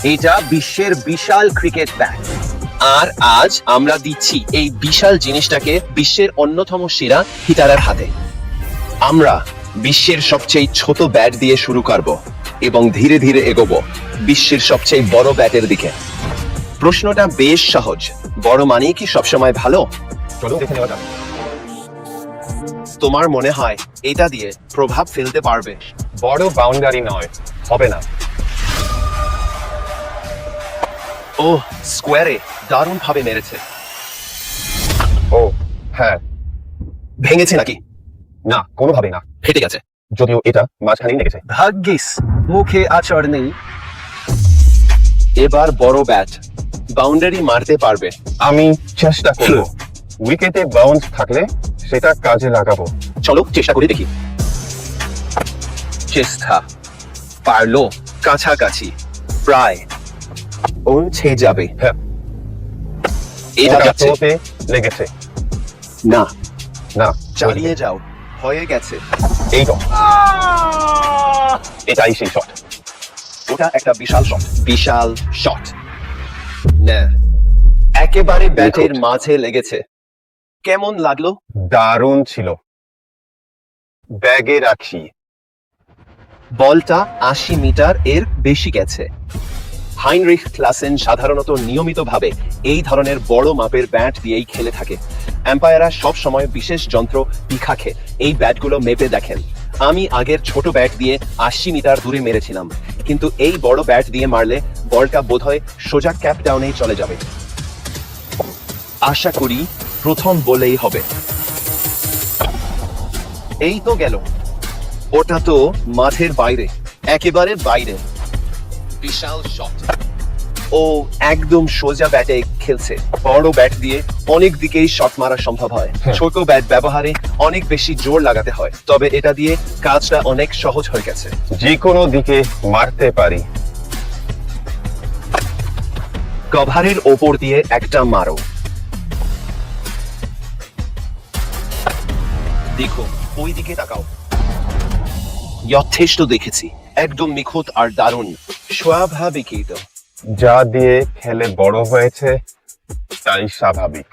এটা বিশ্বের বিশাল cricket bat. আর আজ আমরা দিচ্ছি এই বিশাল জিনিসটাকে বিশ্বের অন্যতম সেরা হিটারের হাতে। আমরা বিশ্বের সবচেয়ে ছোট ব্যাট দিয়ে শুরু করব এবং ধীরে ধীরে এগোবো বিশ্বের সবচেয়ে বড় ব্যাটের দিকে। প্রশ্নটা বেশ সহজ, বড় মানে কি সবসময় ভালো? চলুন দেখে নেওয়া যাক। তোমার মনে হয় এটা দিয়ে প্রভাব ফেলতে পারবে? বড় বাউন্ডারি নয়, হবে না। ও স্কোয়ারে দারুণ ভাবে মেরেছে। ও হ্যাঁ, ভেঙেছে নাকি? না কোনোভাবেই না, ফেটে গেছে। যদিও এটা মাঝখানেই লেগেছে। ভাগ্যিস মুখে আচর নেই। এবার বড় ব্যাট বাউন্ডারি মারতে পারবে। আমি চেষ্টা করব, উইকেটে বাউন্স থাকলে সেটা কাজে লাগাবো। চলো চেষ্টা করে দেখি। চেষ্টা পারলো, কাছাকাছি, প্রায় পৌঁছে যাবে। হ্যাঁ, এটা ওটা যাচ্ছে থ্রোতে লেগেছে। না, না, চালিয়ে যাও, হয়ে গেছে। এই তো, এটাই সেই শট। ওটা একটা বিশাল শট, বিশাল শট। না, একেবারে ব্যাটের মাঝে লেগেছে। কেমন লাগলো? দারুণ ছিল। ব্যাগে রাখি। বলটা 80 মিটার এর বেশি গেছে। হাইনরিখ ক্লাসেন সাধারণত নিয়মিতভাবে এই ধরনের বড় মাপের ব্যাট দিয়েই খেলে থাকে। এম্পায়াররা সব সময় বিশেষ যন্ত্র পিখাকে এই ব্যাটগুলো মেপে দেখেন। আমি আগের ছোট ব্যাট দিয়ে 80 মিটার দূরে মেরেছিলাম, কিন্তু এই বড় ব্যাট দিয়ে মারলে বলটা বোধহয় সোজা ক্যাপ ডাউনেই চলে যাবে। আশা করি প্রথম বলেই হবে। এই তো গেল। ওটা তো মাঠের বাইরে, একেবারে বাইরে। বিশাল শট। ও একদম সোজা ব্যাটে খেলছে। বড় ব্যাট দিয়ে অনেক দিকেই শট মারা সম্ভব হয়। ছোট ব্যাট ব্যবহারে অনেক বেশি জোর লাগাতে হয়, তবে এটা দিয়ে কাজটা অনেক সহজ হয়ে গেছে। যে কোনো দিকে মারতে পারি। কভারের ওপর দিয়ে একটা মারো। দেখো, ওই দিকে তাকাও। যথেষ্ট দেখেছি, একদম নিখুঁত আর দারুণ। স্বাভাবিকই তো। যা দিয়ে খেলে বড় হয়েছে তাই স্বাভাবিক।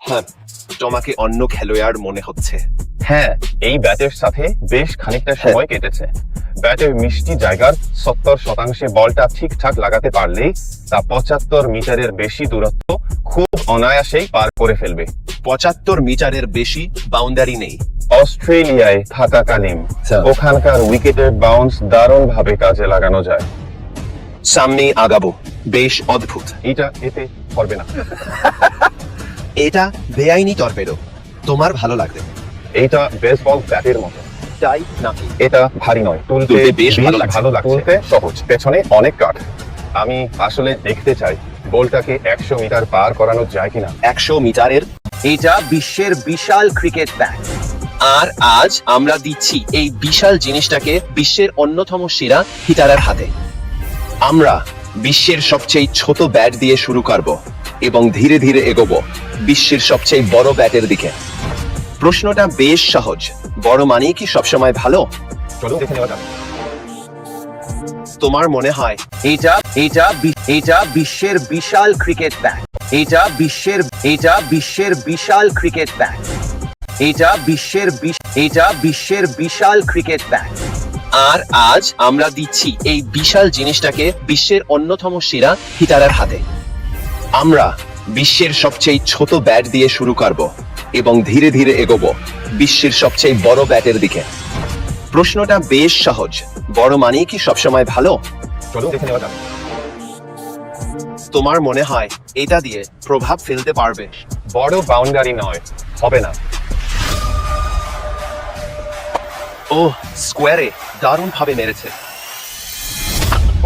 হ্যাঁ, তোমাকে অন্য খেলোয়াড় মনে হচ্ছে। হ্যাঁ, এই ব্যাটের সাথে বেশ খানিকটা সময় কেটেছে। ব্যাটের মিষ্টি জায়গার 70% বলটা ঠিকঠাক লাগাতে পারলেই তা 75 মিটারের বেশি দূরত্ব খুব অনায়াসেই পার করে ফেলবে। 75 মিটারের বেশি বাউন্ডারি নেই। অস্ট্রেলিয়ায় থাকাকালীন ওখানকার উইকেটের বাউন্স দারুণ ভাবে কাজে লাগানো যায়। সামনে আগাবো। বেশ অদ্ভুত। এটা এতে করবে না। এটা বেআইনি টর্পেডো। তোমার ভালো লাগবে। এইটা বেসবল ব্যাটের মতো। তাই নাকি? এটা ভারী নয়, তুলতে বেশ ভালো লাগছে। তুলতে সহজ, পেছনে অনেক কাঠ। আমি আসলে দেখতে চাই বলটাকে 100 মিটার পার করানো যায় কিনা। 100 মিটারের? এটা বিশ্বের বিশাল ক্রিকেট ব্যাট। আর আজ আমরা দিচ্ছি এই বিশাল জিনিসটাকে বিশ্বের অন্যতম সেরা হিটারের হাতে। আমরা বিশ্বের সবচেয়ে ছোট ব্যাট দিয়ে শুরু করব এবং ধীরে ধীরে এগোবো বিশ্বের সবচেয়ে বড় ব্যাটের দিকে। প্রশ্নটা বেশ সহজ, বড় মানে কি সবসময় ভালো? চলুন দেখে নেওয়া যাক। তোমার মনে হয় এটা বিশ্বের বিশাল ক্রিকেট ব্যাট। এটা বিশ্বের বিশাল ক্রিকেট ব্যাট। এটা বিশ্বের বিশাল ক্রিকেট ব্যাট। আর আজ আমরা দিচ্ছি এই বিশাল জিনিসটাকে বিশ্বের অন্যতম সেরা হিটারের হাতে। আমরা বিশ্বের সবচেয়ে ছোট ব্যাট দিয়ে শুরু করব এবং ধীরে ধীরে এগোবো বিশ্বের সবচেয়ে বড় ব্যাটের দিকে। প্রশ্নটা বেশ সহজ, বড় মানে কি সবসময় ভালো? চলুন দেখে নেওয়া যাক। তোমার মনে হয় এটা দিয়ে প্রভাব ফেলতে পারবে? বড় বাউন্ডারি নয়, হবে না। ও স্কোয়ারে দারুণ ভাবে মেরেছে।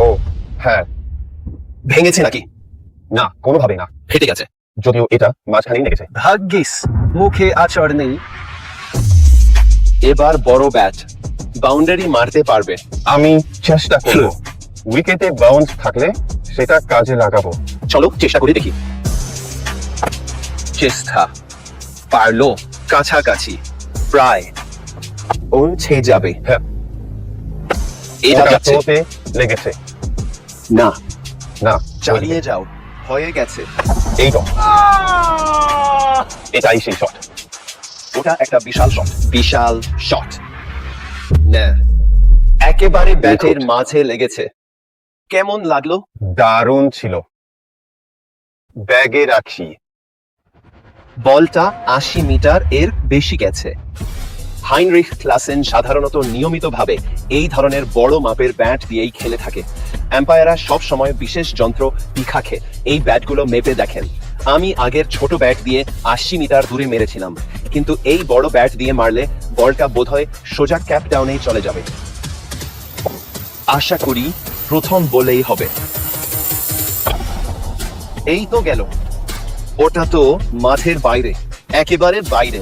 ও হ্যাঁ, ভেঙেছে নাকি? না কোনোভাবেই না, ফেটে গেছে। যদিও এটা মাঝখানেই লেগেছে। ভাগ্যিস মুখে আচর নেই। এবার বড় ব্যাট বাউন্ডারি মারতে পারবে। আমি চেষ্টা করব, উইকেটে বাউন্স থাকলে সেটা কাজে লাগাবো। চলো চেষ্টা করে দেখি। চেষ্টা পারলো, কাছাকাছি, প্রায় পৌঁছে যাবে। হ্যাঁ, এটা ওটা যাচ্ছে থ্রোতে লেগেছে। না, না, চালিয়ে যাও, হয়ে গেছে। এই তো, এটাই সেই শট। ওটা একটা বিশাল শট, বিশাল শট। না, একেবারে ব্যাটের মাঝে লেগেছে। কেমন লাগলো? দারুণ ছিল। ব্যাগে রাখি। বলটা 80 মিটার এর বেশি গেছে। হাইনরিখ ক্লাসেন সাধারণত নিয়মিতভাবে এই ধরনের বড় মাপের ব্যাট দিয়েই খেলে থাকে। এম্পায়াররা সব সময় বিশেষ যন্ত্র পিখাকে এই ব্যাটগুলো মেপে দেখেন। আমি আগের ছোট ব্যাট দিয়ে 80 মিটার দূরে মেরেছিলাম, কিন্তু এই বড় ব্যাট দিয়ে মারলে বলটা বোধহয় সোজা ক্যাপ ডাউনেই চলে যাবে। আশা করি প্রথম বলেই হবে। এই তো গেল। ওটা তো মাঠের বাইরে, একেবারে বাইরে।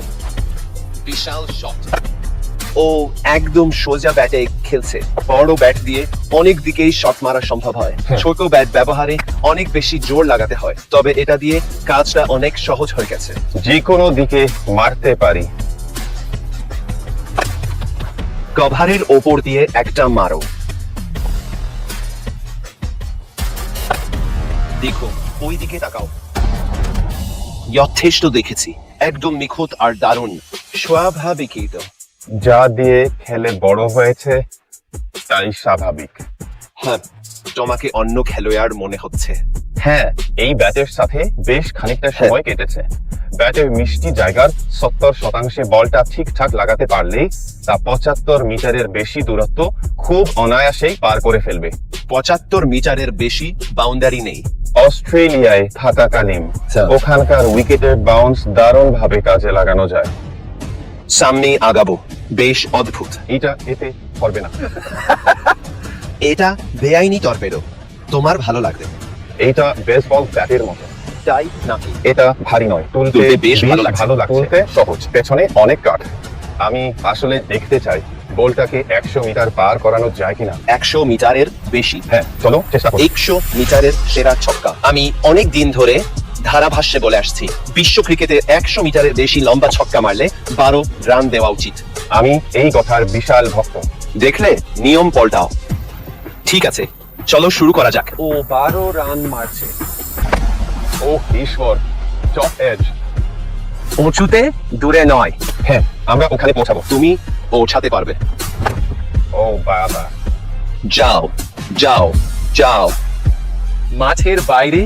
বিশাল শট। ও একদম সোজা ব্যাটে খেলছে। বড় ব্যাট দিয়ে অনেক দিকেই শট মারা সম্ভব হয়। ছোট ব্যাট ব্যবহারে অনেক বেশি জোর লাগাতে হয়, তবে এটা দিয়ে কাজটা অনেক সহজ হয়ে গেছে। যে কোনো দিকে মারতে পারি। কভারের ওপর দিয়ে একটা মারো। দেখো, ওই দিকে তাকাও। যথেষ্ট দেখেছি। একদম নিখুঁত আর দারুণ। স্বাভাবিকই তো। যা দিয়ে খেলে বড় হয়েছে তাই স্বাভাবিক। হ্যাঁ, তোমাকে অন্য খেলোয়াড় মনে হচ্ছে। হ্যাঁ, এই ব্যাটের সাথে বেশ খানিকটা সময় কেটেছে। ব্যাটের মিষ্টি জায়গার 70% বলটা ঠিকঠাক লাগাতে পারলেই তা 75 মিটারের বেশি দূরত্ব খুব অনায়াসেই পার করে ফেলবে। 75 মিটারের বেশি বাউন্ডারি নেই। অস্ট্রেলিয়ায় থাকাকালীন ওখানকার উইকেটের বাউন্স দারুণ ভাবে কাজে লাগানো যায়। সামনে আগাবো। বেশ অদ্ভুত। এটা এতে করবে না। এটা বেআইনি টর্পেডো। তোমার ভালো লাগবে। এইটা বেসবল ব্যাটের মতো। তাই নাকি? এটা ভারী নয়, তুলতে তুলতে বেশ ভালো লাগছে। ভালো লাগছে। তুলতে সহজ, পেছনে অনেক কাঠ। আমি আসলে দেখতে চাই বলটাকে 100 মিটার পার করানো যায় কিনা। 100 মিটারের বেশি? হ্যাঁ, চলো চেষ্টা করি। 100 মিটারের সেরা ছক্কা। আমি অনেক দিন ধরে ধারাভাষ্যে বলে আসছি, বিশ্ব ক্রিকেটে 100 মিটারের বেশি লম্বা ছক্কা মারলে 12 রান দেওয়া উচিত। আমি এই কথার বিশাল ভক্ত। দেখলে, নিয়ম পাল্টাও। ঠিক আছে, চলো শুরু করা যাক। ও 12 রান মারছে। ও ঈশ্বর, টপ এজ। উঁচুতে, দূরে নয়। হ্যাঁ, আমরা ওখানে পৌঁছাবো। তুমি পৌঁছাতে পারবে। ও বাবা। যাও যাও যাও। মাঠের বাইরে